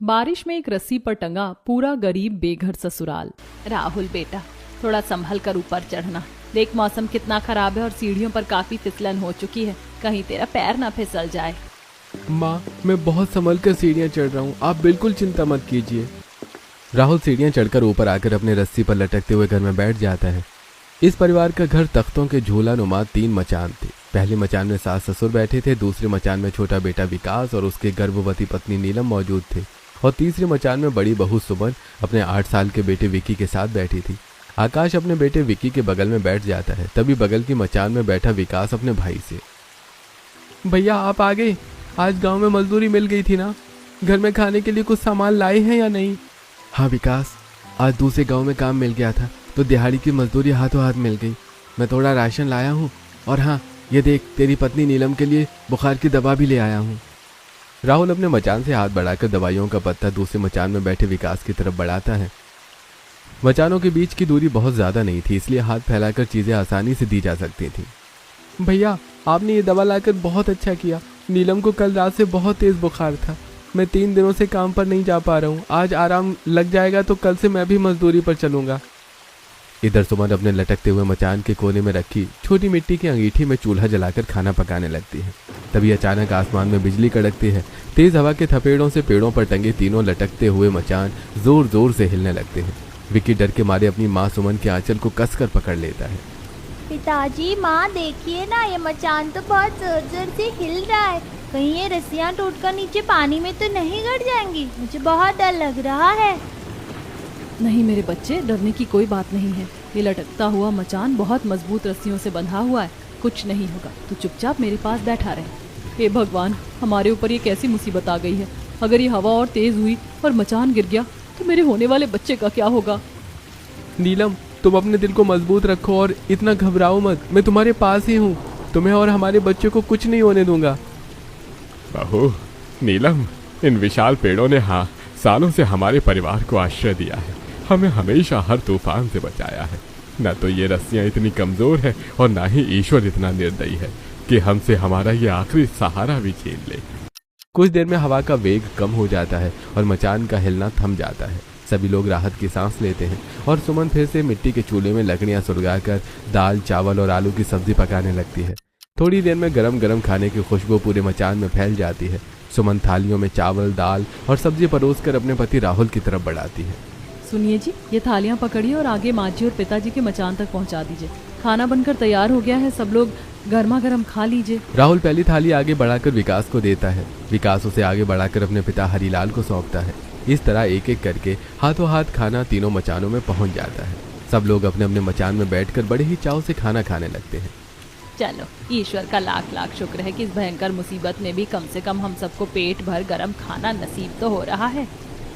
बारिश में एक रस्सी पर टंगा पूरा गरीब बेघर ससुराल। राहुल बेटा, थोड़ा संभल कर ऊपर चढ़ना। देख मौसम कितना खराब है और सीढ़ियों पर काफी फिसलन हो चुकी है, कहीं तेरा पैर ना फिसल जाए। माँ, मैं बहुत संभल कर सीढ़ियाँ चढ़ रहा हूँ, आप बिल्कुल चिंता मत कीजिए। राहुल सीढ़ियाँ चढ़कर ऊपर आकर अपने रस्सी पर लटकते हुए घर में बैठ जाता है। इस परिवार का घर तख्तों के झूला नुमा 3 मचान थे। पहले मचान में सास ससुर बैठे थे, दूसरे मचान में छोटा बेटा विकास और उसके गर्भवती पत्नी नीलम मौजूद थे, और तीसरे मचान में बड़ी बहू सुमन अपने 8 साल के बेटे विकी के साथ बैठी थी। आकाश अपने बेटे विकी के बगल में बैठ जाता है। तभी बगल की मचान में बैठा विकास अपने भाई से, भैया आप आ गए? आज गांव में मजदूरी मिल गई थी ना, घर में खाने के लिए कुछ सामान लाए हैं या नहीं? हाँ विकास, आज दूसरे गांव में काम मिल गया था तो दिहाड़ी की मजदूरी हाथों हाथ मिल गई। मैं थोड़ा राशन लाया हूँ, और हाँ ये देख, तेरी पत्नी नीलम के लिए बुखार की दवा भी ले आया हूँ। राहुल अपने मचान से हाथ बढ़ाकर दवाइयों का पत्ता दूसरे मचान में बैठे विकास की तरफ बढ़ाता है। मचानों के बीच की दूरी बहुत ज्यादा नहीं थी, इसलिए हाथ फैलाकर चीजें आसानी से दी जा सकती थी। भैया, आपने ये दवा लाकर बहुत अच्छा किया। नीलम को कल रात से बहुत तेज बुखार था। मैं 3 दिनों से काम पर नहीं जा पा रहा हूँ। आज आराम लग जाएगा तो कल से मैं भी मजदूरी पर चलूंगा। इधर सुमन अपने लटकते हुए मचान के कोने में रखी छोटी मिट्टी की अंगीठी में चूल्हा जलाकर खाना पकाने लगती है। तभी अचानक आसमान में बिजली कड़कती है। तेज हवा के थपेड़ों से पेड़ों पर टंगे तीनों लटकते हुए मचान जोर जोर से हिलने लगते हैं। विक्की डर के मारे अपनी माँ सुमन के आंचल को कसकर पकड़ लेता है। पिताजी, माँ देखिए ना, ये मचान तो बहुत जोर जोर से हिल रहा है। कहीं ये रस्सियाँ टूटकर नीचे पानी में तो नहीं गिर जाएंगी? मुझे बहुत डर लग रहा है। नहीं मेरे बच्चे, डरने की कोई बात नहीं है। ये लटकता हुआ मचान बहुत मजबूत रस्सियों से बंधा हुआ है, कुछ नहीं होगा। तू चुपचाप मेरे पास बैठा रहे। हे भगवान, हमारे ऊपर ये कैसी मुसीबत आ गई है। अगर ये हवा और तेज हुई और मचान गिर गया तो मेरे होने वाले बच्चे का क्या होगा? नीलम, तुम अपने दिल को मजबूत रखो और इतना घबराओ मत। मैं तुम्हारे पास ही हूँ। तुम्हें और हमारे बच्चे को कुछ नहीं होने दूंगा। बहू नीलम, इन विशाल पेड़ों ने सालों से हमारे परिवार को आश्रय दिया है, हमें हमेशा हर तूफान से बचाया है। न तो ये रस्सियाँ इतनी कमजोर है और ना ही ईश्वर इतना निर्दयी है कि हमसे हमारा ये आखिरी सहारा भी छीन ले। कुछ देर में हवा का वेग कम हो जाता है और मचान का हिलना थम जाता है। सभी लोग राहत की सांस लेते हैं और सुमन फिर से मिट्टी के चूल्हे में लकड़ियां सुलगाकर दाल, चावल और आलू की सब्जी पकाने लगती है। थोड़ी देर में गरम गरम खाने की खुशबू पूरे मचान में फैल जाती है। सुमन थालियों में चावल, दाल और सब्जी परोसकर अपने पति राहुल की तरफ बढ़ाती है। सुनिए जी, ये थालियां पकड़िए और आगे माँ जी और पिताजी के मचान तक पहुंचा दीजिए। खाना बनकर तैयार हो गया है, सब लोग गर्मा गर्म खा लीजिए। राहुल पहली थाली आगे बढ़ाकर विकास को देता है। विकास उसे आगे बढ़ाकर अपने पिता हरीलाल को सौंपता है। इस तरह एक एक करके हाथों हाथ खाना तीनों मचानों में पहुंच जाता है। सब लोग अपने अपने मचान में बैठकर बड़े ही चाव से खाना खाने लगते हैं। चलो, ईश्वर का लाख लाख शुक्र है कि इस भयंकर मुसीबत में भी कम से कम हम सबको पेट भर गरम खाना नसीब तो हो रहा है।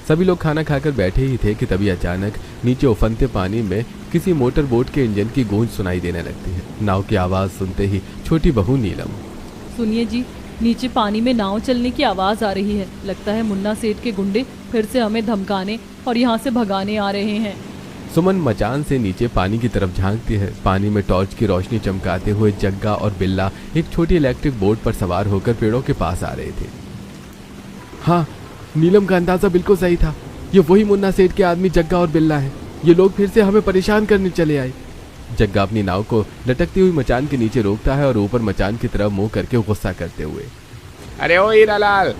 सभी लोग खाना खाकर बैठे ही थे कि तभी अचानक नीचे उफनते पानी में किसी मोटर बोट के इंजन की गूंज सुनाई देने लगती है। नाव की आवाज सुनते ही छोटी बहू नीलम, सुनिए जी, नीचे पानी में नाव चलने की आवाज आ रही है। लगता है मुन्ना सेठ के गुंडे फिर से हमें धमकाने और यहाँ से भगाने आ रहे हैं। सुमन मचान से नीचे पानी की तरफ झांकती है। पानी में टॉर्च की रोशनी चमकाते हुए जग्गा और बिल्ला एक छोटी इलेक्ट्रिक बोट पर सवार होकर पेड़ों के पास आ रहे थे। हाँ, नीलम का अंदाजा बिल्कुल सही था। ये वही मुन्ना सेठ के आदमी जग्गा और बिल्ला हैं। ये लोग फिर से हमें परेशान करने चले आए। जग्गा अपनी नाव को लटकती हुई मचान के नीचे रोकता है और ऊपर मचान की तरफ मुंह करके गुस्सा करते हुए, अरे ओ हीरालाल,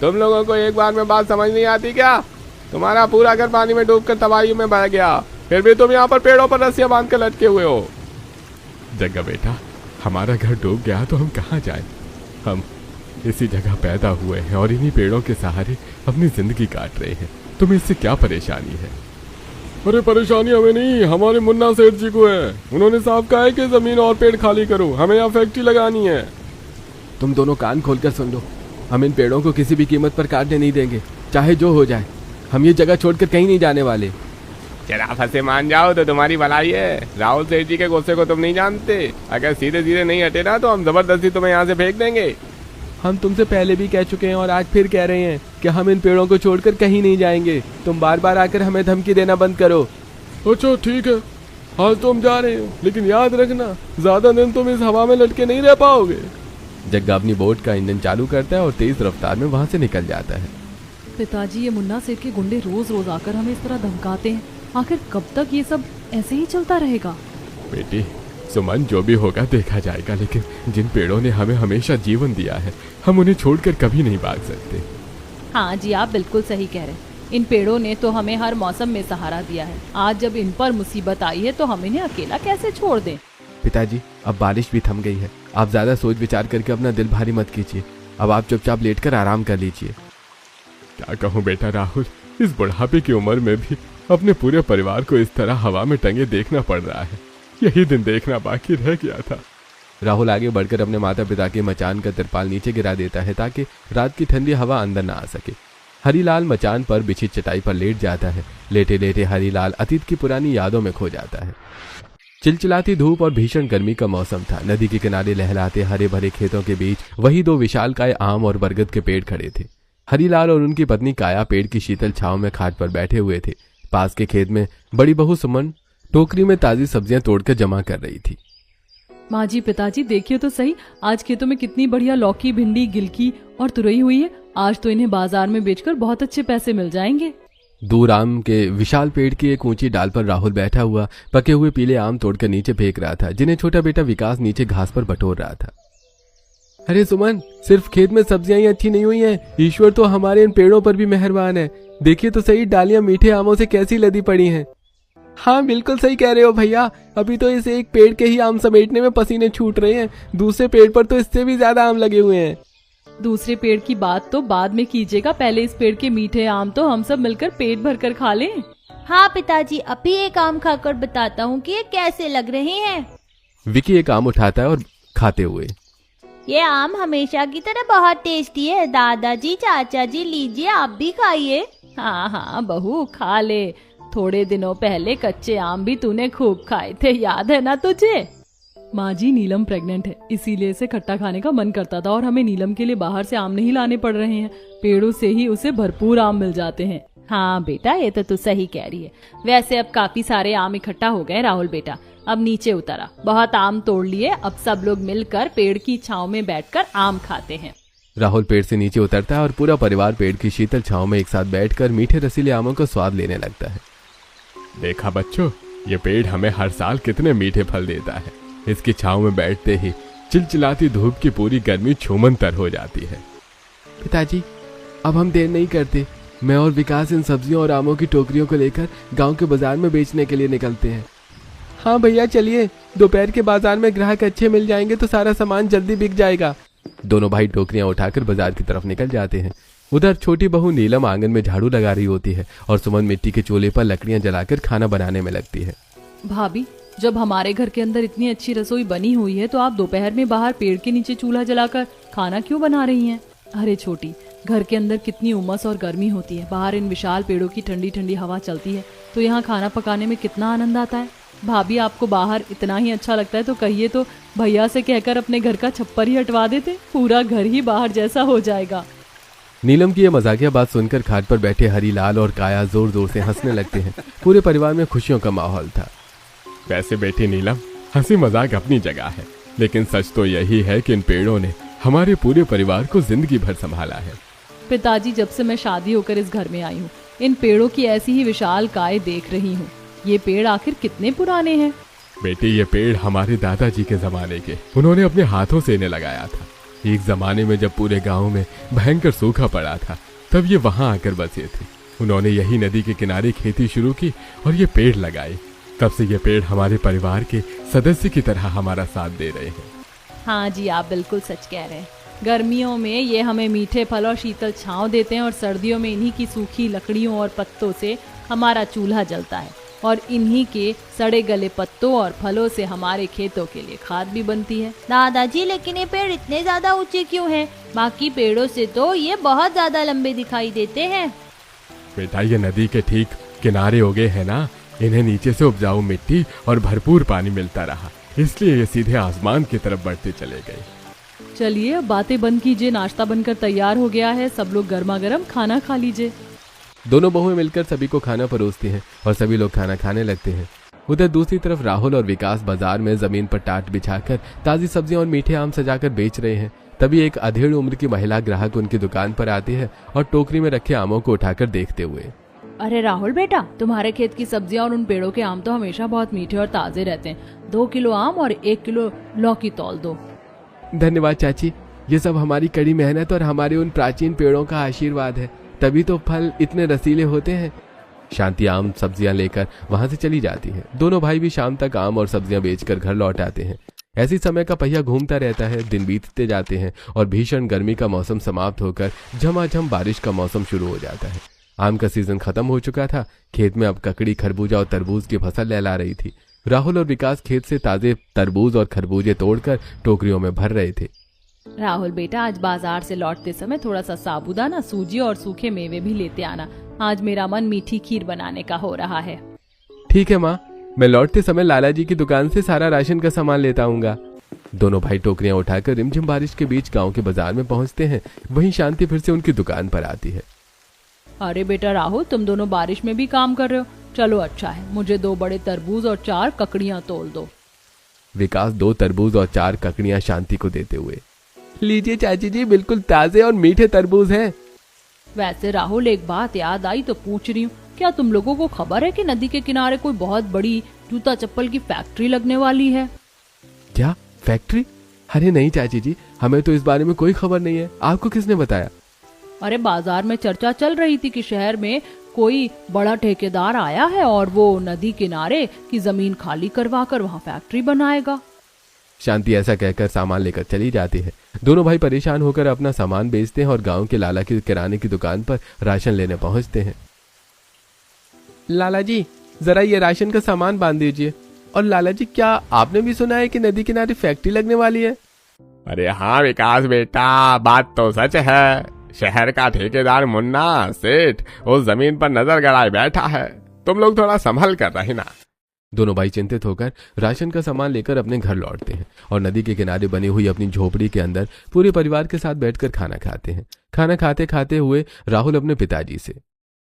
तुम लोगों को एक बार में बात समझ नहीं आती क्या? तुम्हारा पूरा घर पानी में डूबकर तबाही में बह गया, फिर भी तुम यहाँ पर पेड़ों पर रस्सियां बांध कर लटके हुए हो। जग्गा बेटा, हमारा घर डूब गया तो हम कहाँ जाए? हम इसी जगह पैदा हुए हैं और इन्हीं पेड़ों के सहारे अपनी जिंदगी काट रहे हैं। तुम्हें इससे क्या परेशानी है? अरे परेशानी हमें नहीं, हमारे मुन्ना सेठ जी को है। उन्होंने साफ कहा है कि जमीन और पेड़ खाली करो, हमें यहाँ फैक्ट्री लगानी है। तुम दोनों कान खोलकर सुन लो। हम इन पेड़ों को किसी भी कीमत पर काटने नहीं देंगे, चाहे जो हो जाए। हम ये जगह छोड़कर कहीं नहीं जाने वाले। जरा फंसे मान जाओ तो तुम्हारी भलाई है। राहुल सेठ जी के गुस्से को तुम नहीं जानते। अगर सीधे सीधे नहीं हटे ना तो हम जबरदस्ती तुम्हें यहाँ से फेंक देंगे। हम तुमसे पहले भी कह चुके हैं और आज फिर कह रहे हैं कि हम इन पेड़ों को छोड़कर कहीं नहीं जाएंगे। तुम बार बार आकर हमें धमकी देना बंद करो। अच्छा ठीक है, आज तो हम जा रहे हैं, लेकिन याद रखना ज्यादा दिन तुम इस हवा में लटके नहीं रह पाओगे। जग्गा अपनी बोट का इंजन चालू करता है और तेज रफ्तार में वहां से निकल जाता है। पिताजी, ये मुन्ना सेठ के गुंडे रोज रोज आकर हमें इस तरह धमकाते हैं। आखिर कब तक ये सब ऐसे ही चलता रहेगा? बेटी सुमन, जो भी होगा देखा जाएगा, लेकिन जिन पेड़ों ने हमें हमेशा जीवन दिया है, हम उन्हें छोड़कर कभी नहीं भाग सकते। हाँ जी, आप बिल्कुल सही कह रहे हैं। इन पेड़ों ने तो हमें हर मौसम में सहारा दिया है। आज जब इन पर मुसीबत आई है तो हम इन्हें अकेला कैसे छोड़ दें? पिताजी, अब बारिश भी थम गई है। आप ज्यादा सोच विचार करके अपना दिल भारी मत कीजिए। अब आप चुपचाप लेटकर आराम कर लीजिए। क्या कहूँ बेटा राहुल, इस बुढ़ापे की उम्र में भी अपने पूरे परिवार को इस तरह हवा में टंगे देखना पड़ रहा है। यही दिन देखना बाकी रह गया था। राहुल आगे बढ़कर अपने माता पिता के मचान का तिरपाल नीचे गिरा देता है ताकि रात की ठंडी हवा अंदर ना आ सके। हरीलाल मचान पर बिछी चटाई पर लेट जाता है। लेटे लेटे हरीलाल अतीत की पुरानी यादों में खो जाता है। चिलचिलाती धूप और भीषण गर्मी का मौसम था। नदी के किनारे लहराते हरे भरे खेतों के बीच वही दो विशालकाय आम और बरगद के पेड़ खड़े थे। हरीलाल और उनकी पत्नी काया पेड़ की शीतल छांव में खाट पर बैठे हुए थे। पास के खेत में बड़ी बहू सुमन टोकरी में ताजी सब्जियां तोड़कर जमा कर रही थी। माँ जी, पिताजी, देखिए तो सही, आज खेतों में कितनी बढ़िया लौकी, भिंडी, गिलकी और तुरई हुई है। आज तो इन्हें बाजार में बेचकर बहुत अच्छे पैसे मिल जाएंगे। दूर आम के विशाल पेड़ की एक ऊंची डाल पर राहुल बैठा हुआ पके हुए पीले आम तोड़कर नीचे फेंक रहा था, जिन्हें छोटा बेटा विकास नीचे घास पर बटोर रहा था। अरे सुमन, सिर्फ खेत में सब्जियां ही अच्छी नहीं हुई हैं, ईश्वर तो हमारे इन पेड़ों पर भी मेहरबान है। देखिए तो सही, डालियां मीठे आमों से कैसी लदी पड़ी हैं। हाँ, बिल्कुल सही कह रहे हो भैया। अभी तो इस एक पेड़ के ही आम समेटने में पसीने छूट रहे हैं। दूसरे पेड़ पर तो इससे भी ज्यादा आम लगे हुए हैं। दूसरे पेड़ की बात तो बाद में कीजिएगा, पहले इस पेड़ के मीठे आम तो हम सब मिलकर पेट भर कर खा लें। हाँ पिताजी, अभी एक आम खाकर बताता हूँ कि ये कैसे लग रहे हैं। विकी एक आम उठाता है और खाते हुए, ये आम हमेशा की तरह बहुत टेस्टी है। दादाजी, चाचा जी, लीजिए आप भी खाइए। हाँ हाँ बहू, खा ले। थोड़े दिनों पहले कच्चे आम भी तूने खूब खाए थे, याद है ना तुझे? माँ जी, नीलम प्रेग्नेंट है, इसीलिए इसे खट्टा खाने का मन करता था और हमें नीलम के लिए बाहर से आम नहीं लाने पड़ रहे हैं। पेड़ों से ही उसे भरपूर आम मिल जाते हैं। हाँ बेटा, ये तो तू सही कह रही है। वैसे अब काफी सारे आम इकट्ठा हो गए राहुल बेटा, अब नीचे उतरा, बहुत आम तोड़ लिए। अब सब लोग मिलकर पेड़ की छांव में बैठकर आम खाते हैं। राहुल पेड़ से नीचे उतरता है और पूरा परिवार पेड़ की शीतल छांव में एक साथ बैठकर मीठे रसीले आमों का स्वाद लेने लगता है। देखा बच्चों, ये पेड़ हमें हर साल कितने मीठे फल देता है। इसकी छांव में बैठते ही चिलचिलाती धूप की पूरी गर्मी छूमंतर हो जाती है। पिताजी, अब हम देर नहीं करते। मैं और विकास इन सब्जियों और आमों की टोकरियों को लेकर गांव के बाजार में बेचने के लिए निकलते हैं। हाँ भैया, चलिए। दोपहर के बाजार में ग्राहक अच्छे मिल जाएंगे तो सारा सामान जल्दी बिक जाएगा। दोनों भाई टोकरियां उठाकर बाजार की तरफ निकल जाते हैं। उधर छोटी बहू नीलम आंगन में झाड़ू लगा रही होती है और सुमन मिट्टी के चूल्हे पर लकड़ियां जलाकर खाना बनाने में लगती है। भाभी, जब हमारे घर के अंदर इतनी अच्छी रसोई बनी हुई है तो आप दोपहर में बाहर पेड़ के नीचे चूल्हा जलाकर खाना क्यों बना रही हैं? अरे छोटी, घर के अंदर कितनी उमस और गर्मी होती है, बाहर इन विशाल पेड़ों की ठंडी ठंडी हवा चलती है तो यहाँ खाना पकाने में कितना आनंद आता है। भाभी, आपको बाहर इतना ही अच्छा लगता है तो कहिए तो भैया से कहकर अपने घर का छप्पर ही हटवा देते, पूरा घर ही बाहर जैसा हो जाएगा। नीलम की यह मजाकिया बात सुनकर खाट पर बैठे हरीलाल और काया जोर जोर से हंसने लगते हैं। पूरे परिवार में खुशियों का माहौल था। वैसे बेटी नीलम, हंसी मजाक अपनी जगह है, लेकिन सच तो यही है कि इन पेड़ों ने हमारे पूरे परिवार को जिंदगी भर संभाला है। पिताजी, जब से मैं शादी होकर इस घर में आई हूँ, इन पेड़ों की ऐसी ही विशाल काय देख रही हूँ। ये पेड़ आखिर कितने पुराने हैं? बेटी, ये पेड़ हमारे दादाजी के जमाने के, उन्होंने अपने हाथों से इन्हें लगाया था। एक जमाने में जब पूरे गांव में भयंकर सूखा पड़ा था, तब ये वहां आकर बसे थे। उन्होंने यही नदी के किनारे खेती शुरू की और ये पेड़ लगाए। तब से ये पेड़ हमारे परिवार के सदस्य की तरह हमारा साथ दे रहे हैं। हाँ जी, आप बिल्कुल सच कह रहे हैं। गर्मियों में ये हमें मीठे फल और शीतल छांव देते हैं और सर्दियों में इन्हीं की सूखी लकड़ियों और पत्तों से हमारा चूल्हा जलता है और इन्हीं के सड़े गले पत्तों और फलों से हमारे खेतों के लिए खाद भी बनती है। दादाजी, लेकिन ये पेड़ इतने ज्यादा ऊंचे क्यों हैं? बाकी पेड़ों से तो ये बहुत ज्यादा लंबे दिखाई देते हैं। बेटा, ये नदी के ठीक किनारे उगे हैं ना, इन्हें नीचे से उपजाऊ मिट्टी और भरपूर पानी मिलता रहा, इसलिए ये सीधे आसमान की तरफ बढ़ते चले गए। चलिए, अब बातें बंद कीजिए, नाश्ता बनकर तैयार हो गया है, सब लोग गर्मा गर्म खाना खा लीजिए। दोनों बहुएं मिलकर सभी को खाना परोसती हैं और सभी लोग खाना खाने लगते हैं। उधर दूसरी तरफ राहुल और विकास बाजार में जमीन पर टाट बिछाकर ताजी सब्जियां और मीठे आम सजाकर बेच रहे हैं। तभी एक अधेड़ उम्र की महिला ग्राहक उनकी दुकान पर आती है और टोकरी में रखे आमों को उठाकर देखते हुए, अरे राहुल बेटा, तुम्हारे खेत की सब्जियां और उन पेड़ों के आम तो हमेशा बहुत मीठे और ताजे रहते हैं। 2 किलो आम और 1 किलो लौकी तौल दो। धन्यवाद चाची, ये सब हमारी कड़ी मेहनत और हमारे उन प्राचीन पेड़ों का आशीर्वाद है, तभी तो फल इतने रसीले होते हैं। शांति आम सब्जियां लेकर वहां से चली जाती है। दोनों भाई भी शाम तक आम और सब्जियां बेचकर घर लौट आते हैं। ऐसी समय का पहिया घूमता रहता है, दिन बीतते जाते हैं और भीषण गर्मी का मौसम समाप्त होकर झमाझम बारिश का मौसम शुरू हो जाता है। आम का सीजन खत्म हो चुका था। खेत में अब ककड़ी, खरबूजा और तरबूज की फसल लहला रही थी। राहुल और विकास खेत से ताजे तरबूज और खरबूजे तोड़कर टोकरियों में भर रहे थे। राहुल बेटा, आज बाजार से लौटते समय थोड़ा सा साबूदाना, सूजी और सूखे मेवे भी लेते आना। आज मेरा मन मीठी खीर बनाने का हो रहा है। ठीक है माँ, मैं लौटते समय लाला जी की दुकान से सारा राशन का सामान लेता आऊंगा। दोनों भाई टोकरियां उठाकर रिमझिम बारिश के बीच गांव के बाजार में पहुंचते हैं। वहीं शांति फिर से उनकी दुकान पर आती है। अरे बेटा राहुल, तुम दोनों बारिश में भी काम कर रहे हो। चलो अच्छा है, मुझे 2 बड़े तरबूज और 4 ककड़ियां तोल दो। विकास 2 तरबूज और 4 ककड़ियां शांति को देते हुए, लीजिए चाची जी, बिल्कुल ताजे और मीठे तरबूज हैं। वैसे राहुल, एक बात याद आई तो पूछ रही हूँ, क्या तुम लोगों को खबर है कि नदी के किनारे कोई बहुत बड़ी जूता चप्पल की फैक्ट्री लगने वाली है? क्या फैक्ट्री? अरे नहीं चाची जी, हमें तो इस बारे में कोई खबर नहीं है। आपको किसने बताया? अरे बाजार में चर्चा चल रही थी कि शहर में कोई बड़ा ठेकेदार आया है और वो नदी किनारे की जमीन खाली करवा कर वहाँ फैक्ट्री बनाएगा। शांति ऐसा कहकर सामान लेकर चली जाती है। दोनों भाई परेशान होकर अपना सामान बेचते हैं और गांव के लाला की किराने की दुकान पर राशन लेने पहुंचते हैं। लाला जी, जरा ये राशन का सामान बांध दीजिए। और लाला जी, क्या आपने भी सुना है कि नदी किनारे फैक्ट्री लगने वाली है? अरे हाँ विकास बेटा, बात तो सच है। शहर का ठेकेदार मुन्ना सेठ उस जमीन पर नजर गड़ाए बैठा है। तुम लोग थोड़ा संभल कर रहना। दोनों भाई चिंतित होकर राशन का सामान लेकर अपने घर लौटते हैं और नदी के किनारे बनी हुई अपनी झोपड़ी के अंदर पूरे परिवार के साथ बैठकर खाना खाते हैं। खाना खाते खाते हुए राहुल अपने पिताजी से,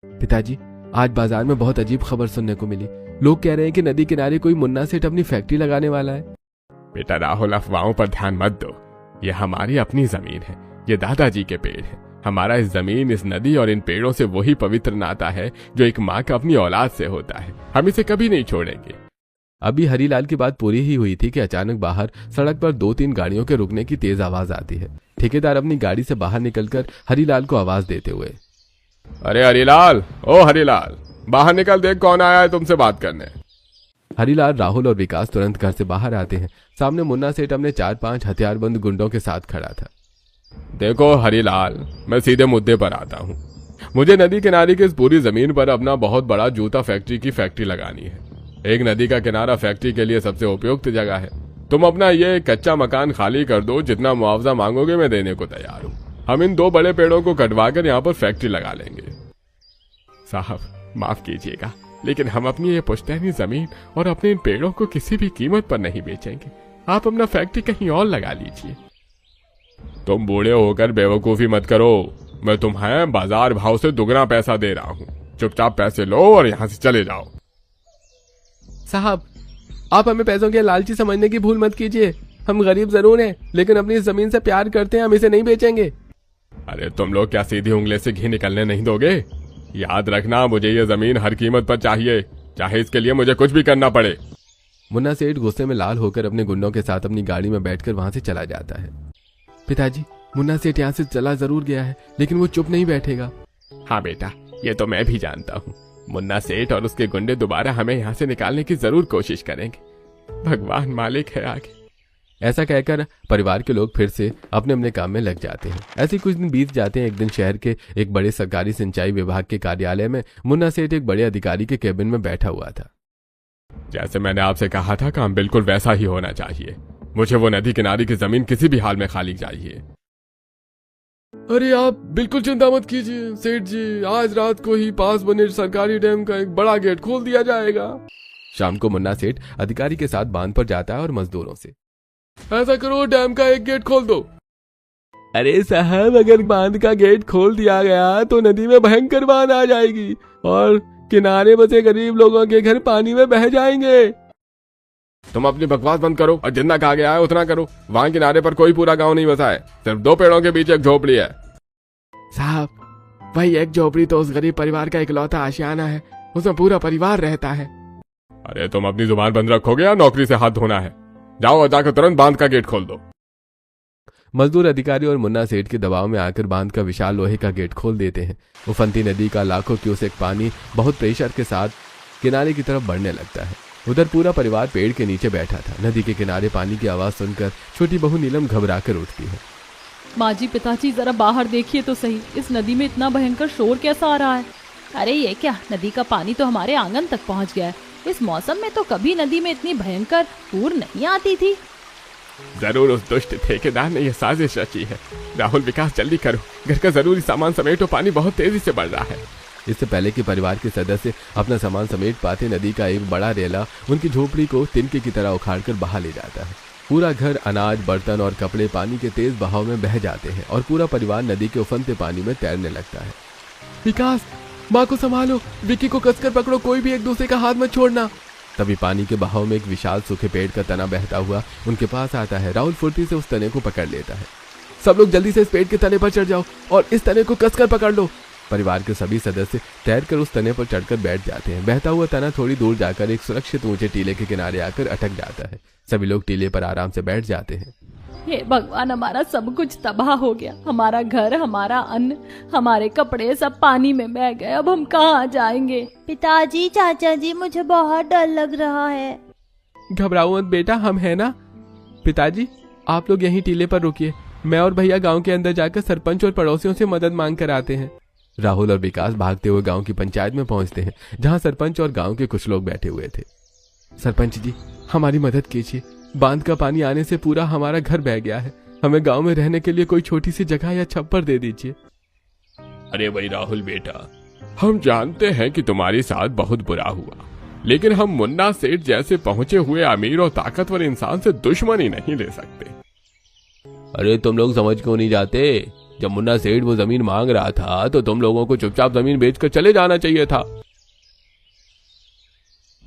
पिताजी, आज बाजार में बहुत अजीब खबर सुनने को मिली। लोग कह रहे हैं कि नदी किनारे कोई मुन्ना सेठ अपनी फैक्ट्री लगाने वाला है। बेटा राहुल, अफवाहों पर ध्यान मत दो। ये हमारी अपनी जमीन है, ये दादाजी के पेड़ है। हमारा इस जमीन, इस नदी और इन पेड़ों से वही पवित्र नाता है जो एक माँ का अपनी औलाद से होता है। हम इसे कभी नहीं छोड़ेंगे। अभी हरीलाल की बात पूरी ही हुई थी कि अचानक बाहर सड़क पर 2-3 गाड़ियों के रुकने की तेज आवाज आती है। ठेकेदार अपनी गाड़ी से बाहर निकलकर हरीलाल को आवाज देते हुए, अरे हरीलाल, ओ हरीलाल, बाहर निकल, देख कौन आया है तुमसे बात करने। हरीलाल, राहुल और विकास तुरंत घर से बाहर आते हैं। सामने मुन्ना सेठ अपने 4-5 हथियारबंद गुंडों के साथ खड़ा था। देखो हरीलाल, मैं सीधे मुद्दे पर आता हूँ। मुझे नदी किनारे की इस पूरी जमीन पर अपना बहुत बड़ा जूता फैक्ट्री की फैक्ट्री लगानी है। एक नदी का किनारा फैक्ट्री के लिए सबसे उपयुक्त जगह है। तुम अपना ये कच्चा मकान खाली कर दो, जितना मुआवजा मांगोगे मैं देने को तैयार हूँ। हम इन 2 बड़े पेड़ों को कटवाकर यहाँ पर फैक्ट्री लगा लेंगे। साहब माफ कीजिएगा, लेकिन हम अपनी ये पुश्तैनी जमीन और अपने इन पेड़ों को किसी भी कीमत पर नहीं बेचेंगे। आप अपना फैक्ट्री कहीं और लगा लीजिए। तुम बूढ़े होकर बेवकूफी मत करो। मैं तुम्हें बाजार भाव से दुगना पैसा दे रहा हूँ। चुपचाप पैसे लो और यहाँ से चले जाओ। साहब, आप हमें पैसों के लालची समझने की भूल मत कीजिए। हम गरीब जरूर हैं, लेकिन अपनी इस जमीन से प्यार करते हैं। हम इसे नहीं बेचेंगे। अरे तुम लोग क्या सीधी उंगली से घी निकलने नहीं दोगे? याद रखना, मुझे ये जमीन हर कीमत पर चाहिए, चाहे इसके लिए मुझे कुछ भी करना पड़े। मुन्ना सेठ गुस्से में लाल होकर अपने गुंडों के साथ अपनी गाड़ी में बैठकर वहां से चला जाता है। पिताजी, मुन्ना सेठ यहाँ से चला जरूर गया है, लेकिन वो चुप नहीं बैठेगा। हाँ बेटा, ये तो मैं भी जानता हूँ। मुन्ना सेठ और उसके गुंडे दोबारा हमें यहाँ से निकालने की जरूर कोशिश करेंगे। भगवान मालिक है आगे। ऐसा कहकर परिवार के लोग फिर से अपने अपने काम में लग जाते हैं। ऐसे कुछ दिन बीत जाते हैं। एक दिन शहर के एक बड़े सरकारी सिंचाई विभाग के कार्यालय में मुन्ना सेठ एक बड़े अधिकारी के केबिन में बैठा हुआ था। जैसे मैंने आपसे कहा था, काम बिल्कुल वैसा ही होना चाहिए। मुझे वो नदी किनारे की जमीन किसी भी हाल में खाली चाहिए। अरे आप बिल्कुल चिंता मत कीजिए सेठ जी, आज रात को ही पास बने सरकारी डैम का एक बड़ा गेट खोल दिया जाएगा। शाम को मुन्ना सेठ अधिकारी के साथ बांध पर जाता है और मजदूरों से, ऐसा करो, डैम का एक गेट खोल दो। अरे साहब, अगर बांध का गेट खोल दिया गया तो नदी में भयंकर बाढ़ आ जाएगी और किनारे बसे गरीब लोगों के घर पानी में बह जाएंगे। तुम अपनी बकवास बंद करो और जितना कहा गया है उतना करो। वहां किनारे पर कोई पूरा गांव नहीं बसा है, सिर्फ 2 पेड़ों के बीच एक झोपड़ी है। साहब वही एक झोपड़ी तो उस गरीब परिवार का इकलौता आशियाना है, उसमें पूरा परिवार रहता है। अरे तुम अपनी जुबान बंद रखोगे या नौकरी से हाथ धोना है? जाओ और जाकर तुरंत बांध का गेट खोल दो। मजदूर अधिकारी और मुन्ना सेठ के दबाव में आकर बांध का विशाल लोहे का गेट खोल देते हैं। उफनती नदी का लाखों क्यूसेक पानी बहुत प्रेशर के साथ किनारे की तरफ बढ़ने लगता है। उधर पूरा परिवार पेड़ के नीचे बैठा था। नदी के किनारे पानी की आवाज सुनकर छोटी बहू नीलम घबराकर उठती है। माँ जी, पिताजी जरा बाहर देखिए तो सही, इस नदी में इतना भयंकर शोर कैसा आ रहा है? अरे ये क्या, नदी का पानी तो हमारे आंगन तक पहुँच गया है। इस मौसम में तो कभी नदी में इतनी भयंकर पूर नहीं आती थी। जरूर उस दुष्ट ठेकेदार ने यह साजिश रची है। राहुल, विकास जल्दी करो, घर का जरूरी सामान समेटो, पानी बहुत तेजी से बढ़ रहा है। इससे पहले कि परिवार के सदस्य अपना सामान समेट पाते, नदी का एक बड़ा रेला उनकी झोपड़ी को तिनके की तरह उखाड़कर बहा ले जाता है। पूरा घर, अनाज, बर्तन और कपड़े पानी के तेज बहाव में बह जाते हैं और पूरा परिवार नदी के उफनते पानी में तैरने लगता है। विकास, माँ को संभालो, विकी को कसकर पकड़ो, कोई भी एक दूसरे का हाथ मत छोड़ना। तभी पानी के बहाव में एक विशाल सूखे पेड़ का तना बहता हुआ उनके पास आता है। राहुल फुर्ती से उस तने को पकड़ लेता है। सब लोग जल्दी से इस पेड़ के तने पर चढ़ जाओ और इस तने को कसकर पकड़ लो। परिवार के सभी सदस्य तैरकर उस तने पर चढ़कर बैठ जाते हैं। बहता हुआ तना थोड़ी दूर जाकर एक सुरक्षित ऊंचे टीले के किनारे आकर अटक जाता है। सभी लोग टीले पर आराम से बैठ जाते हैं। हे भगवान, हमारा सब कुछ तबाह हो गया। हमारा घर, हमारा अन्न, हमारे कपड़े सब पानी में बह गए। अब हम कहाँ जाएंगे? पिताजी, चाचा जी, मुझे बहुत डर लग रहा है। घबराओ मत बेटा, हम हैं ना। पिताजी, आप लोग यहीं टीले पर रुकिए, मैं और भैया गांव के अंदर जाकर सरपंच और पड़ोसियों से मदद मांग कर आते हैं। राहुल और विकास भागते हुए गांव की पंचायत में पहुंचते हैं, जहां सरपंच और गांव के कुछ लोग बैठे हुए थे। सरपंच जी, हमारी मदद कीजिए। बांध का पानी आने से पूरा हमारा घर बह गया है। हमें गांव में रहने के लिए कोई छोटी सी जगह या छप्पर दे दीजिए। अरे भाई राहुल बेटा, हम जानते हैं कि तुम्हारे साथ बहुत बुरा हुआ, लेकिन हम मुन्ना सेठ जैसे पहुंचे हुए अमीर और ताकतवर इंसान से दुश्मनी नहीं ले सकते। अरे तुम लोग समझ क्यों नहीं जाते? जब मुन्ना सेठ वो जमीन मांग रहा था तो तुम लोगों को चुपचाप जमीन बेचकर चले जाना चाहिए था।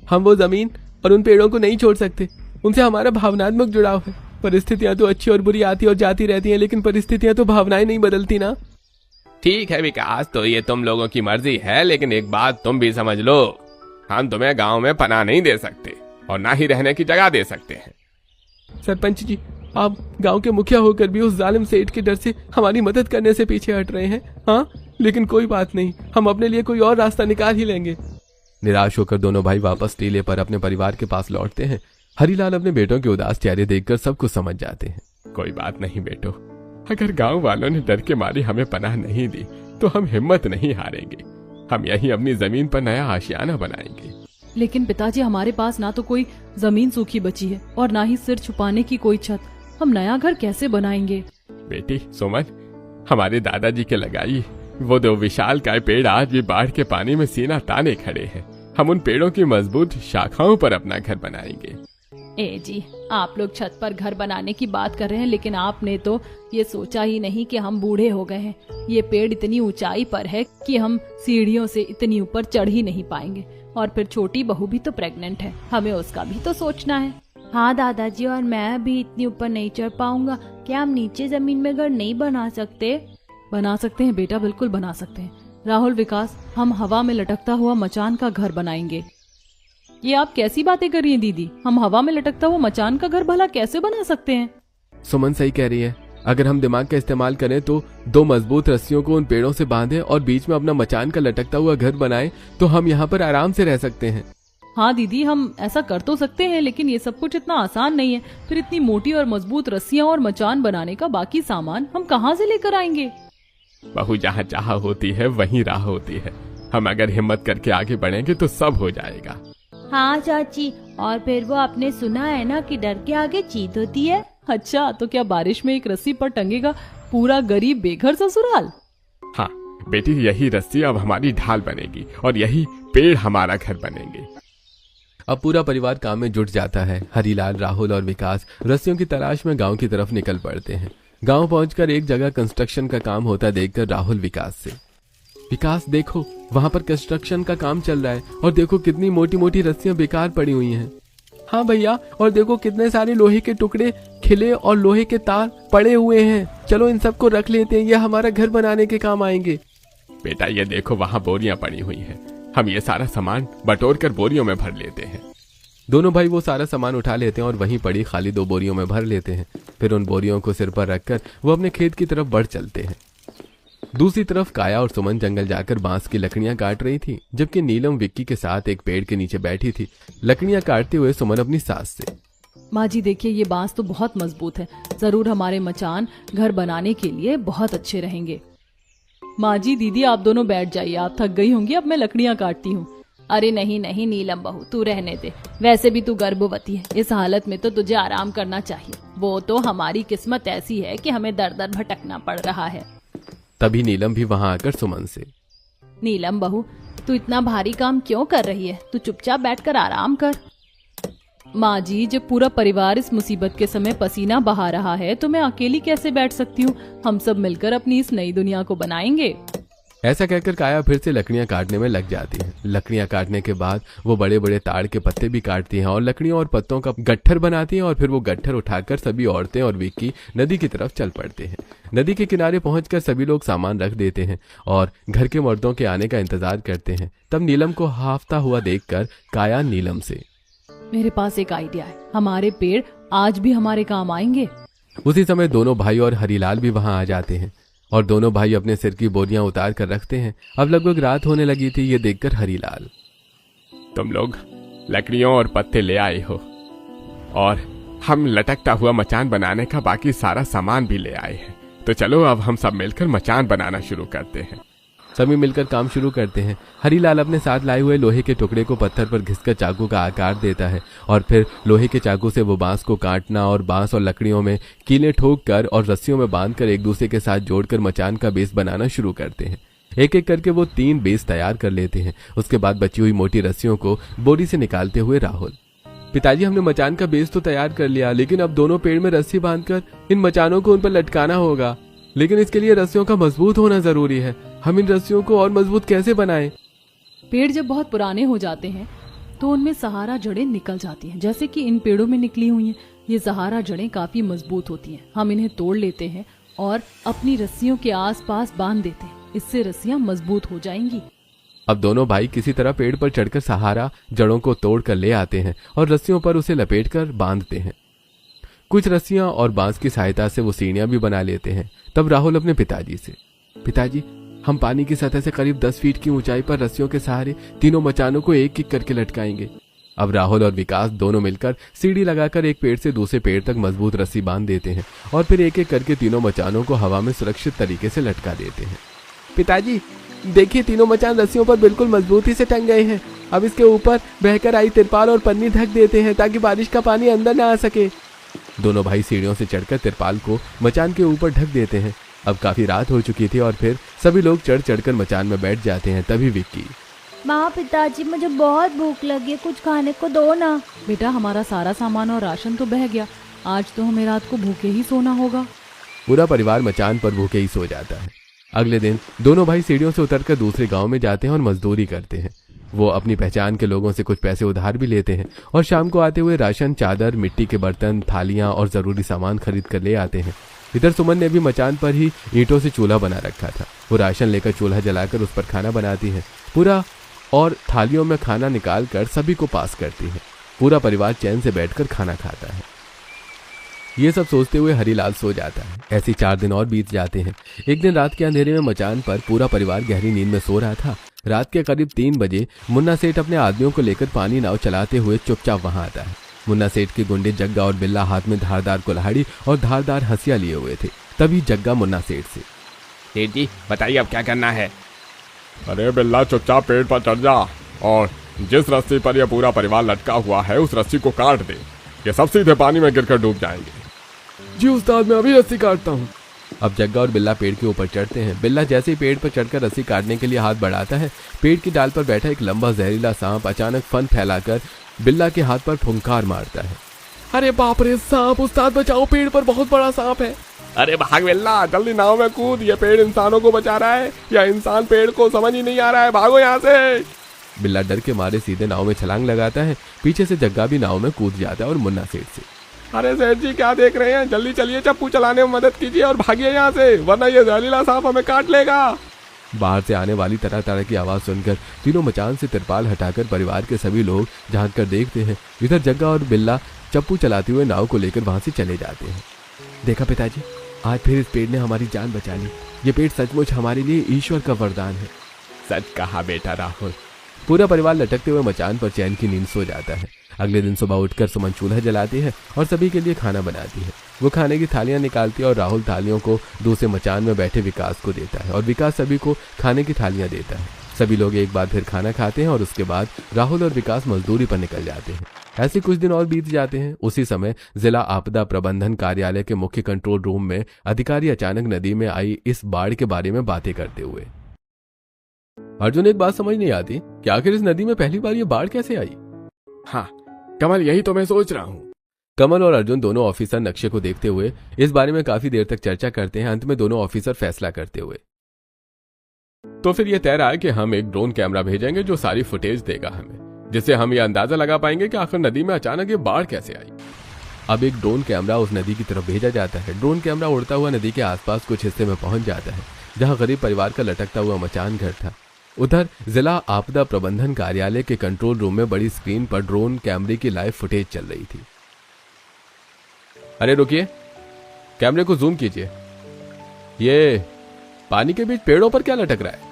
हम वो जमीन और उन पेड़ों को नहीं छोड़ सकते, उनसे हमारा भावनात्मक जुड़ाव है। परिस्थितियां तो अच्छी और बुरी आती और जाती रहती हैं, लेकिन परिस्थितियां तो भावनाएं नहीं बदलती ना। ठीक है विकास, तो ये तुम लोगों की मर्जी है, लेकिन एक बात तुम भी समझ लो, हम तुम्हें गांव में पनाह नहीं दे सकते और ना ही रहने की जगह दे सकते हैं। सरपंच जी, आप गांव के मुखिया होकर भी उस जालिम सेठ के डर से हमारी मदद करने से पीछे हट रहे हैं। हाँ, लेकिन कोई बात नहीं, हम अपने लिए कोई और रास्ता निकाल ही लेंगे। निराश होकर दोनों भाई वापस टीले पर अपने परिवार के पास लौटते हैं। हरीलाल अपने बेटों के उदास चेहरे देखकर सब कुछ समझ जाते हैं। कोई बात नहीं बेटो, अगर गांव वालों ने डर के मारे हमें पनाह नहीं दी तो हम हिम्मत नहीं हारेंगे। हम यहीं अपनी जमीन पर नया आशियाना बनाएंगे। लेकिन पिताजी, हमारे पास ना तो कोई जमीन सूखी बची है और ना ही सिर छुपाने की कोई छत। हम नया घर कैसे बनाएंगे? बेटी सुमन, हमारे दादाजी के लगाई वो 2 विशालकाय पेड़ आज भी बाढ़ के पानी में सीना ताने खड़े हैं। हम उन पेड़ों की मजबूत शाखाओं पर अपना घर बनाएंगे। ए जी, आप लोग छत पर घर बनाने की बात कर रहे हैं, लेकिन आपने तो ये सोचा ही नहीं कि हम बूढ़े हो गए हैं। ये पेड़ इतनी ऊंचाई पर है कि हम सीढ़ियों से इतनी ऊपर चढ़ ही नहीं पाएंगे। और फिर छोटी बहू भी तो प्रेग्नेंट है, हमें उसका भी तो सोचना है। हाँ दादाजी, और मैं भी इतनी ऊपर नहीं चढ़ पाऊंगा। क्या हम नीचे जमीन में घर नहीं बना सकते? बना सकते हैं बेटा, बिल्कुल बना सकते हैं। राहुल, विकास, हम हवा में लटकता हुआ मचान का घर बनाएंगे। ये आप कैसी बातें कर रही हैं दीदी? हम हवा में लटकता हुआ मचान का घर भला कैसे बना सकते हैं? सुमन सही कह रही है। अगर हम दिमाग का इस्तेमाल करें तो 2 मजबूत रस्सियों को उन पेड़ों से बांधे और बीच में अपना मचान का लटकता हुआ घर बनाए तो हम यहाँ पर आराम से रह सकते हैं। हाँ दीदी, हम ऐसा कर तो सकते हैं, लेकिन ये सब कुछ इतना आसान नहीं है। फिर इतनी मोटी और मजबूत रस्सियां और मचान बनाने का बाकी सामान हम कहाँ से लेकर आएंगे? बहू, जहाँ चाह होती है वहीं राह होती है। हम अगर हिम्मत करके आगे बढ़ेंगे तो सब हो जाएगा। हाँ चाची, और फिर वो आपने सुना है ना कि डर के आगे जीत होती है। अच्छा, तो क्या बारिश में एक रस्सी पर टंगेगा पूरा गरीब बेघर ससुराल? हाँ बेटी, यही रस्सी अब हमारी ढाल बनेगी और यही पेड़ हमारा घर बनेंगे। अब पूरा परिवार काम में जुट जाता है। हरीलाल, राहुल और विकास रस्सियों की तलाश में गांव की तरफ निकल पड़ते हैं। गांव पहुंचकर एक जगह कंस्ट्रक्शन का काम होता देखकर राहुल विकास से, विकास देखो, वहां पर कंस्ट्रक्शन का काम चल रहा है और देखो कितनी मोटी मोटी रस्सियां बेकार पड़ी हुई हैं। हाँ भैया, और देखो कितने सारे लोहे के टुकड़े खिले और लोहे के तार पड़े हुए हैं। चलो इन सबको रख लेते हैं, ये हमारा घर बनाने के काम आएंगे। बेटा ये देखो वहाँ बोरियां पड़ी हुई हैं, हम ये सारा सामान बटोर कर बोरियों में भर लेते हैं। दोनों भाई वो सारा सामान उठा लेते हैं और वहीं पड़ी खाली 2 बोरियों में भर लेते हैं। फिर उन बोरियों को सिर पर रखकर वो अपने खेत की तरफ बढ़ चलते हैं। दूसरी तरफ काया और सुमन जंगल जाकर बांस की लकड़ियां काट रही थी, जबकि नीलम विक्की के साथ एक पेड़ के नीचे बैठी थी। लकड़ियां काटते हुए सुमन अपनी सास से, माँ जी देखिए ये बांस तो बहुत मजबूत है, जरूर हमारे मचान घर बनाने के लिए बहुत अच्छे रहेंगे। माँ जी दीदी आप दोनों बैठ जाइए, आप थक गई होंगी, अब मैं लकड़ियां काटती हूँ। अरे नहीं नहीं नीलम बहू, तू रहने दे, वैसे भी तू गर्भवती है, इस हालत में तो तुझे आराम करना चाहिए। वो तो हमारी किस्मत ऐसी है कि हमें दर दर भटकना पड़ रहा है। तभी नीलम भी वहां आकर सुमन से, नीलम बहू तू इतना भारी काम क्यों कर रही है, तू चुपचाप बैठकर आराम कर। माँ जी जब पूरा परिवार इस मुसीबत के समय पसीना बहा रहा है तो मैं अकेली कैसे बैठ सकती हूँ, हम सब मिलकर अपनी इस नई दुनिया को बनाएंगे। ऐसा कहकर काया फिर से लकड़ियां काटने में लग जाती है। लकड़ियां काटने के बाद वो बड़े बड़े ताड़ के पत्ते भी काटती हैं और लकड़ियों और पत्तों का गट्ठर बनाती हैं और फिर वो गट्ठर उठाकर सभी औरतें और विक्की नदी की तरफ चल पड़ते हैं। नदी के किनारे पहुंचकर सभी लोग सामान रख देते हैं और घर के मर्दों के आने का इंतजार करते हैं। तब नीलम को हाफता हुआ देखकर काया नीलम से, मेरे पास एक आइडिया है, हमारे पेड़ आज भी हमारे काम आएंगे। उसी समय दोनों भाई और हरीलाल भी वहां आ जाते हैं और दोनों भाई अपने सिर की बोरियां उतार कर रखते हैं। अब लगभग रात होने लगी थी। ये देखकर हरीलाल, तुम लोग लकड़ियों और पत्ते ले आए हो और हम लटकता हुआ मचान बनाने का बाकी सारा सामान भी ले आए हैं, तो चलो अब हम सब मिलकर मचान बनाना शुरू करते हैं। सभी मिलकर काम शुरू करते हैं। हरीलाल अपने साथ लाए हुए लोहे के टुकड़े को पत्थर पर घिसकर चाकू का आकार देता है और फिर लोहे के चाकू से वो बांस को काटना और बांस और लकड़ियों में कीलें ठोक कर और रस्सियों में बांधकर एक दूसरे के साथ जोड़कर मचान का बेस बनाना शुरू करते हैं। एक एक करके वो 3 बेस तैयार कर लेते हैं। उसके बाद बची हुई मोटी रस्सियों को बोरी से निकालते हुए राहुल, पिताजी हमने मचान का बेस तो तैयार कर लिया, लेकिन अब दोनों पेड़ में रस्सी बांधकर इन मचानों को उन पर लटकाना होगा, लेकिन इसके लिए रस्सियों का मजबूत होना जरूरी है। हम इन रस्सियों को और मजबूत कैसे बनाएं? पेड़ जब बहुत पुराने हो जाते हैं तो उनमें सहारा जड़ें निकल जाती हैं, जैसे कि इन पेड़ों में निकली हुई हैं। ये सहारा जड़ें काफी मजबूत होती हैं। हम इन्हें तोड़ लेते हैं और अपनी रस्सियों के आसपास बांध देते हैं, इससे रस्सियां मजबूत हो जाएंगी। अब दोनों भाई किसी तरह पेड़ पर चढ़कर सहारा जड़ों को तोड़ कर ले आते हैं और रस्सियों पर उसे लपेटकर बांधते हैं। कुछ रस्सियां और बांस की सहायता से वो सीढ़ियां भी बना लेते हैं। तब राहुल अपने पिताजी से, पिताजी हम पानी की सतह से करीब 10 फीट की ऊंचाई पर रस्सियों के सहारे तीनों मचानों को एक एक करके लटकाएंगे। अब राहुल और विकास दोनों मिलकर सीढ़ी लगाकर एक पेड़ से दूसरे पेड़ तक मजबूत रस्सी बांध देते हैं और फिर एक एक करके तीनों मचानों को हवा में सुरक्षित तरीके से लटका देते हैं। पिताजी देखिए, तीनों मचान रस्सियों पर बिल्कुल मजबूती से टंग गए हैं। अब इसके ऊपर बहकर आई तिरपाल और पन्नी ढक देते हैं ताकि बारिश का पानी अंदर न आ सके। दोनों भाई सीढ़ियों से चढ़कर तिरपाल को मचान के ऊपर ढक देते हैं। अब काफी रात हो चुकी थी और फिर सभी लोग चढ़ चढ़कर मचान में बैठ जाते हैं। तभी विक्की, माँ पिताजी मुझे बहुत भूख लगी है, कुछ खाने को दो ना। बेटा हमारा सारा सामान और राशन तो बह गया, आज तो हमें रात को भूखे ही सोना होगा। पूरा परिवार मचान पर भूखे ही सो जाता है। अगले दिन दोनों भाई सीढ़ियों से उतरकर दूसरे गांव में जाते हैं और मजदूरी करते हैं। वो अपनी पहचान के लोगों से कुछ पैसे उधार भी लेते हैं और शाम को आते हुए राशन, चादर, मिट्टी के बर्तन, थालियां और जरूरी सामान खरीद कर ले आते हैं। इधर सुमन ने भी मचान पर ही ईंटों से चूल्हा बना रखा था। वो राशन लेकर चूल्हा जलाकर उस पर खाना बनाती है पूरा और थालियों में खाना निकाल कर सभी को पास करती है। पूरा परिवार चैन से बैठकर खाना खाता है। ये सब सोचते हुए हरीलाल सो जाता है। ऐसे 4 दिन और बीत जाते हैं। एक दिन रात के अंधेरे में मचान पर पूरा परिवार गहरी नींद में सो रहा था। रात के करीब 3 बजे मुन्ना सेठ अपने आदमियों को लेकर पानी नाव चलाते हुए चुपचाप वहां आता है। मुन्ना सेठ के गुंडे जग्गा और बिल्ला हाथ में धारदार कुल्हाड़ी और धारदार हंसिया लिए हुए थे। तभी जग्गा मुन्ना सेठ से, सेठ जी बताइए अब क्या करना है? अरे बिल्ला चुपचाप पेड़ पर चढ़ जा और जिस रस्सी पर यह पूरा परिवार लटका हुआ है उस रस्सी को काट दे। ये सब सीधे पानी में गिरकर डूब जाएंगे। जी उस्ताद मैं अभी रस्सी काटता हूँ। अब जग्गा और बिल्ला पेड़ के ऊपर चढ़ते हैं। बिल्ला जैसे ही पेड़ पर चढ़कर रस्सी काटने के लिए हाथ बढ़ाता है, पेड़ की डाल पर बैठा एक लंबा जहरीला सांप अचानक फन फैलाकर बिल्ला के हाथ पर फुंकार मारता है। अरे बाप रे सांप, उस्ताद बचाओ, पेड़ पर बहुत बड़ा सांप है। अरे भाग बिल्ला, जल्दी नाव में कूद। ये पेड़ इंसानों को बचा रहा है या इंसान पेड़ को? समझ ही नहीं आ रहा है। भागो यहाँ से। बिल्ला डर के मारे सीधे नाव में छलांग लगाता है। पीछे से जग्गा भी नाव में कूद जाता है और मुन्ना सेठ से, अरे सेठ जी क्या देख रहे हैं, जल्दी चलिए, चप्पू चलाने में मदद कीजिए और भागिए यहाँ से, वरना ये जहरीला सांप हमें काट लेगा। बाहर से आने वाली तरह तरह की आवाज सुनकर तीनों मचान से तिरपाल हटाकर परिवार के सभी लोग झांक कर देखते हैं। इधर जग्गा और बिल्ला चप्पू चलाते हुए नाव को लेकर वहां से चले जाते हैं। देखा पिताजी, आज फिर इस पेड़ ने हमारी जान बचा ली। ये पेड़ सचमुच हमारे लिए ईश्वर का वरदान है। सच कहा बेटा राहुल। पूरा परिवार लटकते हुए मचान पर चैन की नींद सो जाता है। अगले दिन सुबह उठकर सुमन चूल्हा जलाती है और सभी के लिए खाना बनाती है। वो खाने की थालियां निकालती है और राहुल थालियों को दूसरे मचान में बैठे विकास को देता है और विकास सभी को खाने की थालियां देता है। सभी लोग एक बार फिर खाना खाते हैं और उसके बाद राहुल और विकास मजदूरी पर निकल जाते हैं। ऐसे कुछ दिन और बीत जाते हैं। उसी समय जिला आपदा प्रबंधन कार्यालय के मुख्य कंट्रोल रूम में अधिकारी अचानक नदी में आई इस बाढ़ के बारे में बातें करते हुए, अर्जुन एक बात समझ नहीं आती कि आखिर इस नदी में पहली बार ये बाढ़ कैसे आई। हाँ कमल, यही तो मैं सोच रहा हूँ। कमल और अर्जुन दोनों ऑफिसर नक्शे को देखते हुए इस बारे में काफी देर तक चर्चा करते हैं। अंत में दोनों ऑफिसर फैसला करते हुए, तो फिर ये तय रहा कि हम एक ड्रोन कैमरा भेजेंगे जो सारी फुटेज देगा हमें, जिससे हम ये अंदाजा लगा पाएंगे कि आखिर नदी में अचानक ये बाढ़ कैसे आई। अब एक ड्रोन कैमरा उस नदी की तरफ भेजा जाता है। ड्रोन कैमरा उड़ता हुआ नदी के आसपास कुछ हिस्से में पहुंच जाता है जहां गरीब परिवार का लटकता हुआ मचान घर था। उधर जिला आपदा प्रबंधन कार्यालय के कंट्रोल रूम में बड़ी स्क्रीन पर ड्रोन कैमरे की लाइव फुटेज चल रही थी। अरे रुकिए, कैमरे को जूम कीजिए। ये पानी के बीच पेड़ों पर क्या लटक रहा है?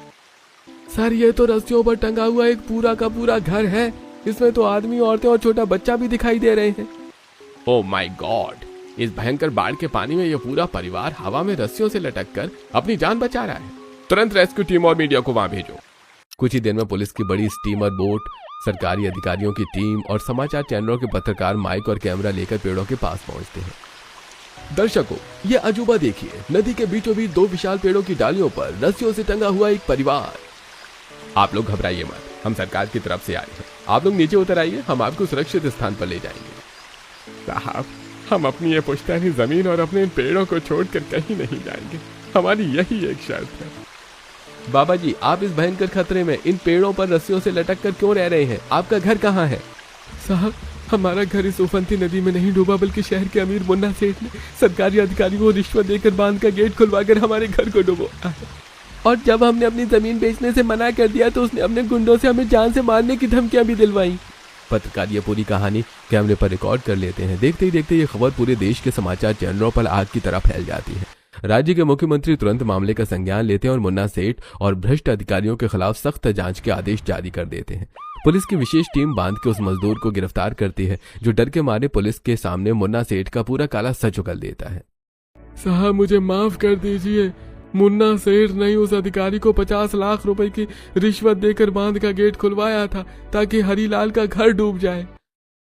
सर, ये तो रस्सियों पर टंगा हुआ एक पूरा का पूरा घर है। इसमें तो आदमी, औरतें और छोटा बच्चा भी दिखाई दे रहे हैं। ओह माय गॉड, इस भयंकर बाढ़ के पानी में ये पूरा परिवार हवा में रस्सियों से लटक कर अपनी जान बचा रहा है। तुरंत रेस्क्यू टीम और मीडिया को वहां भेजो। कुछ ही देर में पुलिस की बड़ी स्टीमर बोट, सरकारी अधिकारियों की टीम और समाचार चैनलों के पत्रकार माइक और कैमरा लेकर पेड़ों के पास पहुंचते हैं। दर्शकों, ये अजूबा देखिए, नदी के बीचों बीच दो विशाल पेड़ों की डालियों पर रस्सियों से टंगा हुआ एक परिवार। आप लोग घबराइए मत, हम सरकार की तरफ से आए हैं। आप लोग नीचे उतर आइए, हम आपको सुरक्षित स्थान पर ले जाएंगे। साहब, हम अपनी ये पुश्तैनी जमीन और अपने इन पेड़ों को छोड़कर कहीं नहीं जाएंगे। हमारी यही एक शर्त है। बाबा जी, आप इस भयंकर खतरे में इन पेड़ों पर रस्सियों से लटक कर क्यों रह रहे हैं? आपका घर कहाँ है? साहब, हमारा घर इस उफनती नदी में नहीं डूबा, बल्कि शहर के अमीर मुन्ना सेठ ने सरकारी अधिकारियों को रिश्वत देकर बांध का गेट खुलवाकर हमारे घर को डुबोया। और जब हमने अपनी जमीन बेचने से मना कर दिया तो उसने अपने गुंडों से हमें जान से मारने की धमकियां भी दिलवाई। पत्रकार ये पूरी कहानी कैमरे पर रिकॉर्ड कर लेते हैं। देखते ही देखते ये खबर पूरे देश के समाचार चैनलों पर आग की तरह फैल जाती है। राज्य के मुख्यमंत्री तुरंत मामले का संज्ञान लेते हैं और मुन्ना सेठ और भ्रष्ट अधिकारियों के खिलाफ सख्त जांच के आदेश जारी कर देते हैं। पुलिस की विशेष टीम बांध के उस मजदूर को गिरफ्तार करती है जो डर के मारे पुलिस के सामने मुन्ना सेठ का पूरा काला सच उगल देता है। साहब, मुझे माफ कर दीजिए। मुन्ना सेठ ने उस अधिकारी को 50 लाख रुपए की रिश्वत देकर बांध का गेट खुलवाया था ताकि हरीलाल का घर डूब जाए।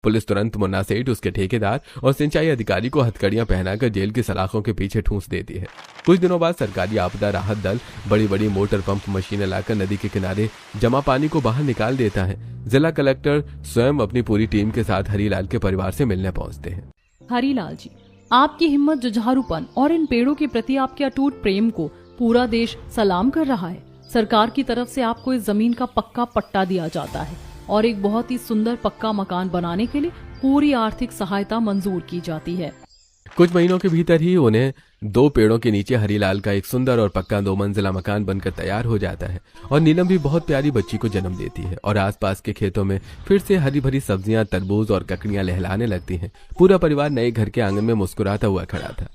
पुलिस तुरंत मुन्ना सेठ, उसके ठेकेदार और सिंचाई अधिकारी को हथकड़ियां पहनाकर जेल की सलाखों के पीछे ठूंस देती है। कुछ दिनों बाद सरकारी आपदा राहत दल बड़ी बड़ी मोटर पंप मशीनें लाकर नदी के किनारे जमा पानी को बाहर निकाल देता है। जिला कलेक्टर स्वयं अपनी पूरी टीम के साथ हरीलाल के परिवार से मिलने पहुंचते हैं। हरीलाल जी, आपकी हिम्मत, जुझारूपन और इन पेड़ों के प्रति आपके अटूट प्रेम को पूरा देश सलाम कर रहा है। सरकार की तरफ से आपको इस जमीन का पक्का पट्टा दिया जाता है और एक बहुत ही सुंदर पक्का मकान बनाने के लिए पूरी आर्थिक सहायता मंजूर की जाती है। कुछ महीनों के भीतर ही उन्हें 2 पेड़ों के नीचे हरीलाल का एक सुंदर और पक्का 2 मंजिला मकान बनकर तैयार हो जाता है और नीलम भी बहुत प्यारी बच्ची को जन्म देती है और आसपास के खेतों में फिर से हरी भरी सब्जियां, तरबूज और ककड़ियां लहलाने लगती हैं। पूरा परिवार नए घर के आंगन में मुस्कुराता हुआ खड़ा था।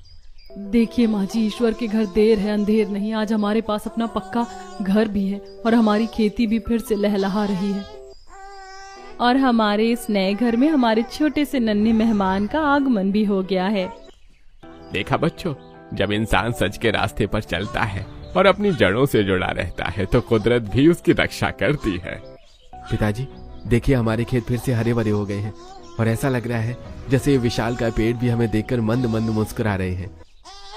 देखिए माँ जी, ईश्वर के घर देर है अंधेर नहीं। आज हमारे पास अपना पक्का घर भी है और हमारी खेती भी फिर से लहलहा रही है। और हमारे इस नए घर में हमारे छोटे से नन्हे मेहमान का आगमन भी हो गया है। देखा बच्चों, जब इंसान सच के रास्ते पर चलता है और अपनी जड़ों से जुड़ा रहता है तो कुदरत भी उसकी रक्षा करती है। पिताजी, देखिए हमारे खेत फिर से हरे भरे हो गए हैं और ऐसा लग रहा है जैसे ये विशाल का पेड़ भी हमें देखकर मंद मंद मुस्कुरा रहे हैं।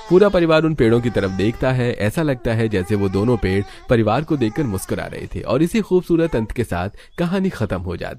पूरा परिवार उन पेड़ों की तरफ देखता है। ऐसा लगता है जैसे वो दोनों पेड़ परिवार को देखकर मुस्कुरा रहे थे। और इसी खूबसूरत अंत के साथ कहानी खत्म हो जाती।